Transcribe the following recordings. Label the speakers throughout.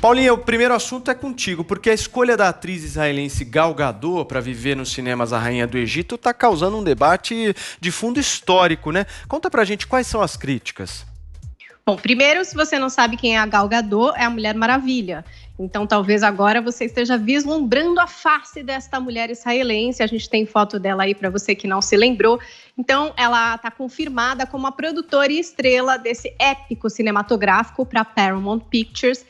Speaker 1: Paulinha, o primeiro assunto é contigo, porque a escolha da atriz israelense Gal Gadot para viver nos cinemas A Rainha do Egito está causando um debate de fundo histórico, né? Conta pra gente quais são as críticas.
Speaker 2: Bom, primeiro, se você não sabe quem é a Gal Gadot, é a Mulher Maravilha. Então, talvez agora você esteja vislumbrando a face desta mulher israelense. A gente tem foto dela aí para você que não se lembrou. Então, ela está confirmada como a produtora e estrela desse épico cinematográfico para Paramount Pictures.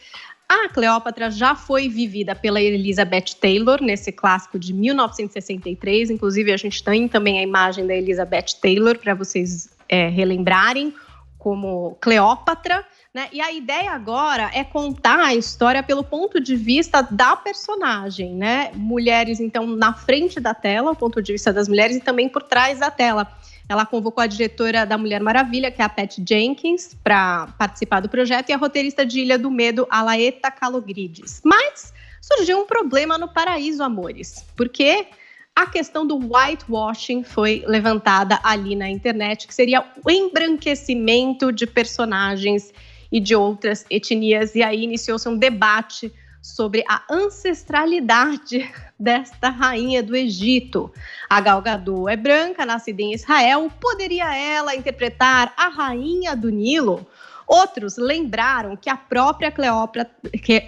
Speaker 2: A Cleópatra já foi vivida pela Elizabeth Taylor, nesse clássico de 1963. Inclusive, a gente tem também a imagem da Elizabeth Taylor para vocês relembrarem como Cleópatra, né? E a ideia agora é contar a história pelo ponto de vista da personagem, né? Mulheres, então, na frente da tela, o ponto de vista das mulheres, e também por trás da tela. Ela convocou a diretora da Mulher Maravilha, que é a Patty Jenkins, para participar do projeto, e a roteirista de Ilha do Medo, a Laeta Kalogridis. Mas surgiu um problema no Paraíso, amores, porque a questão do whitewashing foi levantada ali na internet, que seria o embranquecimento de personagens e de outras etnias. E aí iniciou-se um debate sobre a ancestralidade desta rainha do Egito. A Gal Gadot é branca, nascida em Israel. Poderia ela interpretar a rainha do Nilo? Outros lembraram que a própria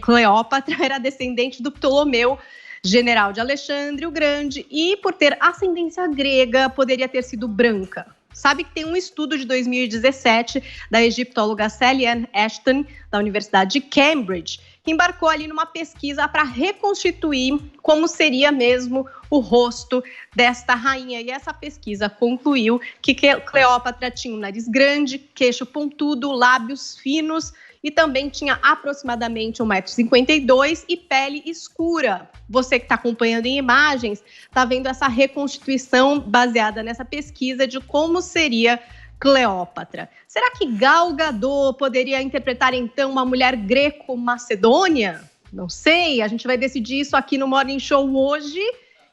Speaker 2: Cleópatra era descendente do Ptolomeu, general de Alexandre o Grande, e por ter ascendência grega, poderia ter sido branca. Sabe que tem um estudo de 2017 da egiptóloga Sally Ann Ashton, da Universidade de Cambridge, que embarcou ali numa pesquisa para reconstituir como seria mesmo o rosto desta rainha. E essa pesquisa concluiu que Cleópatra tinha um nariz grande, queixo pontudo, lábios finos, e também tinha aproximadamente 1,52 m e pele escura. Você que está acompanhando em imagens, está vendo essa reconstituição baseada nessa pesquisa de como seria Cleópatra. Será que Gal Gadot poderia interpretar, então, uma mulher greco-macedônia? Não sei, a gente vai decidir isso aqui no Morning Show hoje.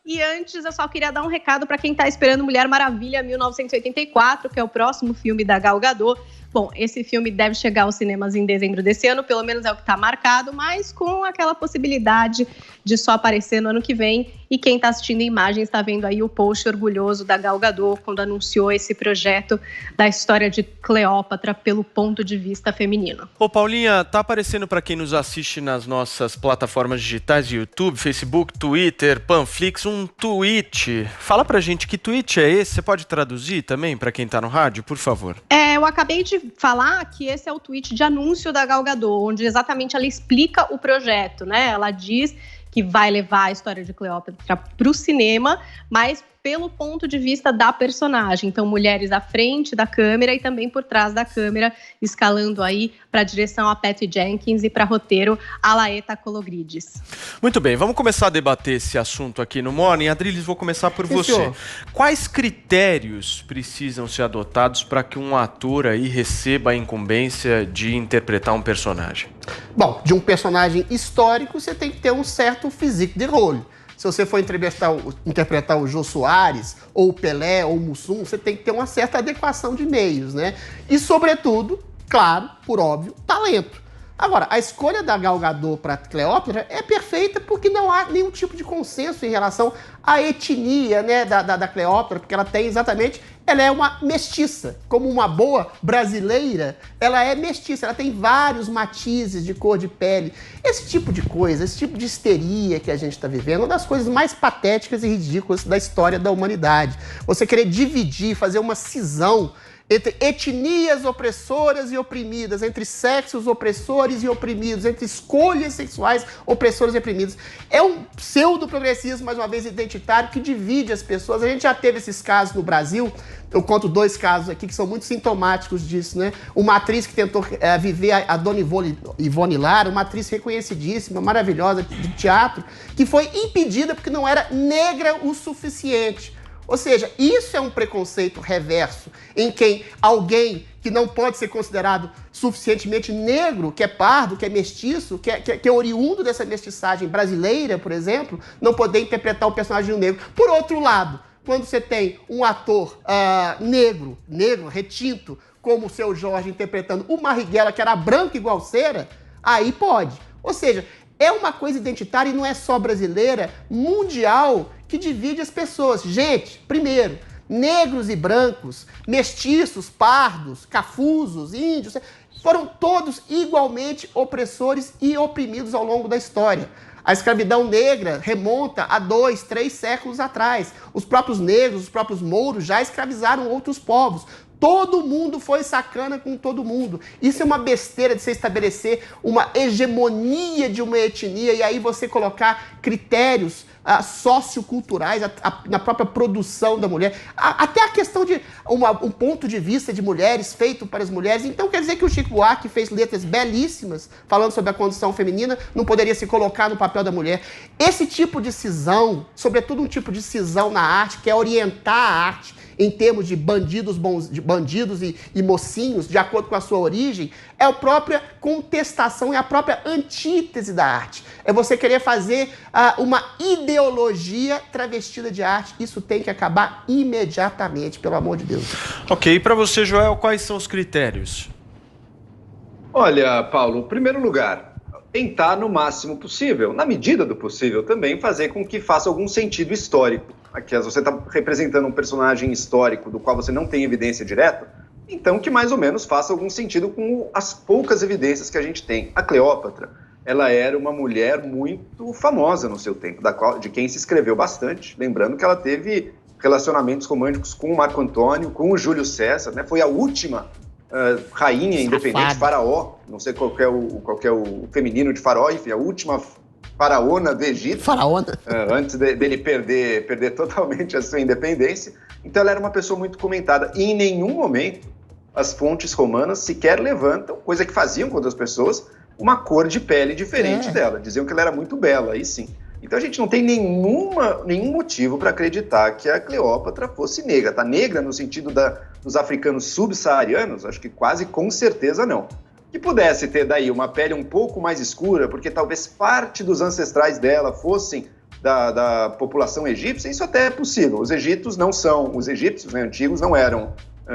Speaker 2: E antes, eu só queria dar um recado para quem está esperando Mulher Maravilha 1984, que é o próximo filme da Gal Gadot. Bom, esse filme deve chegar aos cinemas em dezembro desse ano, pelo menos é o que está marcado, mas com aquela possibilidade de só aparecer no ano que vem. E quem está assistindo imagens está vendo aí o post orgulhoso da Gal Gadot quando anunciou esse projeto da história de Cleópatra pelo ponto de vista feminino.
Speaker 1: Ô Paulinha, tá aparecendo para quem nos assiste nas nossas plataformas digitais de YouTube, Facebook, Twitter, Panflix, um tweet. Fala pra gente que tweet é esse, você pode traduzir também para quem tá no rádio, por favor?
Speaker 2: Eu acabei de falar que esse é o tweet de anúncio da Gal Gadot, onde exatamente ela explica o projeto, né? Ela diz que vai levar a história de Cleópatra para o cinema, mas pelo ponto de vista da personagem. Então, mulheres à frente da câmera e também por trás da câmera, escalando aí para a direção a Patty Jenkins e para roteiro a Laeta Kalogridis.
Speaker 1: Muito bem, vamos começar a debater esse assunto aqui no Morning. Adriles, vou começar por você.
Speaker 3: Senhor.
Speaker 1: Quais critérios precisam ser adotados para que um ator aí receba a incumbência de interpretar um personagem?
Speaker 3: Bom, de um personagem histórico, você tem que ter um certo physique de rôle. Se você for interpretar o Jô Soares, ou o Pelé, ou o Mussum, você tem que ter uma certa adequação de meios, né? E, sobretudo, claro, por óbvio, talento. Agora, a escolha da Gal Gadot para Cleópatra é perfeita porque não há nenhum tipo de consenso em relação à etnia, né, da Cleópatra, porque ela tem exatamente... Ela é uma mestiça. Como uma boa brasileira, ela é mestiça. Ela tem vários matizes de cor de pele. Esse tipo de coisa, esse tipo de histeria que a gente está vivendo, é uma das coisas mais patéticas e ridículas da história da humanidade. Você querer dividir, fazer uma cisão entre etnias opressoras e oprimidas, entre sexos opressores e oprimidos, entre escolhas sexuais opressoras e oprimidas. É um pseudo-progressismo, mais uma vez, identitário, que divide as pessoas. A gente já teve esses casos no Brasil. Eu conto 2 casos aqui que são muito sintomáticos disso, né? Uma atriz que tentou viver a Dona Ivone Lara, uma atriz reconhecidíssima, maravilhosa, de teatro, que foi impedida porque não era negra o suficiente. Ou seja, isso é um preconceito reverso, em quem alguém que não pode ser considerado suficientemente negro, que é pardo, que é mestiço, que é oriundo dessa mestiçagem brasileira, por exemplo, não poder interpretar o personagem negro. Por outro lado, quando você tem um ator negro, retinto, como o Seu Jorge interpretando o Marighella, que era branco igual cera, aí pode. Ou seja, é uma coisa identitária e não é só brasileira, mundial, que divide as pessoas. Gente, primeiro, negros e brancos, mestiços, pardos, cafusos, índios, foram todos igualmente opressores e oprimidos ao longo da história. A escravidão negra remonta a 2, 3 séculos atrás. Os próprios negros, os próprios mouros já escravizaram outros povos. Todo mundo foi sacana com todo mundo. Isso é uma besteira de você estabelecer uma hegemonia de uma etnia e aí você colocar critérios socioculturais na própria produção da mulher. Até a questão de um ponto de vista de mulheres feito para as mulheres. Então quer dizer que o Chico Buarque fez letras belíssimas falando sobre a condição feminina, não poderia se colocar no papel da mulher. Esse tipo de cisão, sobretudo um tipo de cisão na arte, que é orientar a arte em termos de bandidos e mocinhos, de acordo com a sua origem, é a própria contestação, é a própria antítese da arte. É você querer fazer uma ideologia travestida de arte. Isso tem que acabar imediatamente, pelo amor de Deus.
Speaker 1: Ok, e para você, Joel, quais são os critérios?
Speaker 4: Olha, Paulo, em primeiro lugar, tentar no máximo possível, na medida do possível também, fazer com que faça algum sentido histórico. Aqui, você está representando um personagem histórico do qual você não tem evidência direta, então que mais ou menos faça algum sentido com as poucas evidências que a gente tem. A Cleópatra, ela era uma mulher muito famosa no seu tempo, de quem se escreveu bastante, lembrando que ela teve relacionamentos românticos com o Marco Antônio, com o Júlio César, né? Foi a última rainha independente, faraó, não sei qual é o feminino de faraó, enfim, a última faraona do Egito, antes dele perder totalmente a sua independência. Então ela era uma pessoa muito comentada e em nenhum momento as fontes romanas sequer levantam, coisa que faziam com outras pessoas, uma cor de pele diferente dela. Diziam que ela era muito bela, aí sim. Então a gente não tem nenhum motivo para acreditar que a Cleópatra fosse negra. Tá negra no sentido dos africanos subsaarianos? Acho que quase com certeza não. Que pudesse ter daí uma pele um pouco mais escura, porque talvez parte dos ancestrais dela fossem da população egípcia, isso até é possível. Os egípcios, né, antigos, não eram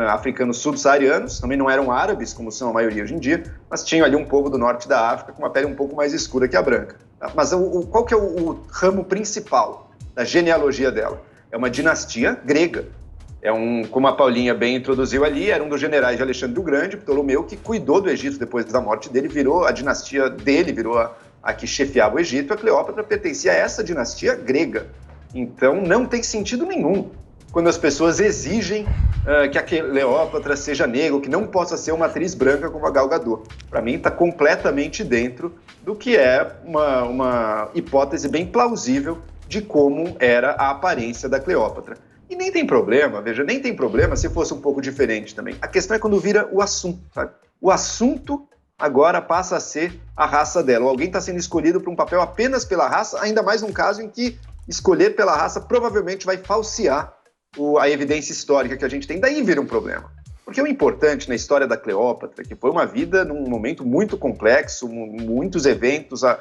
Speaker 4: africanos subsaarianos, também não eram árabes, como são a maioria hoje em dia, mas tinham ali um povo do norte da África com uma pele um pouco mais escura que a branca. Tá? Mas qual que é o ramo principal da genealogia dela? É uma dinastia grega. Como a Paulinha bem introduziu ali, era um dos generais de Alexandre o Grande, Ptolomeu, que cuidou do Egito depois da morte dele, a dinastia dele virou a que chefiava o Egito. A Cleópatra pertencia a essa dinastia grega. Então não tem sentido nenhum quando as pessoas exigem que a Cleópatra seja negra, ou que não possa ser uma atriz branca como a Gal Gadot. Para mim está completamente dentro do que é uma hipótese bem plausível de como era a aparência da Cleópatra. E nem tem problema, nem tem problema se fosse um pouco diferente também. A questão é quando vira o assunto, sabe? O assunto agora passa a ser a raça dela. Ou alguém está sendo escolhido para um papel apenas pela raça, ainda mais num caso em que escolher pela raça provavelmente vai falsear a evidência histórica que a gente tem. Daí vira um problema. Porque o importante na história da Cleópatra, que foi uma vida num momento muito complexo, muitos eventos, a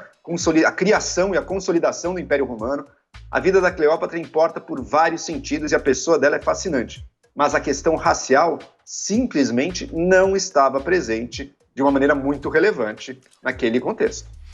Speaker 4: criação e a consolidação do Império Romano, a vida da Cleópatra importa por vários sentidos e a pessoa dela é fascinante. Mas a questão racial simplesmente não estava presente de uma maneira muito relevante naquele contexto.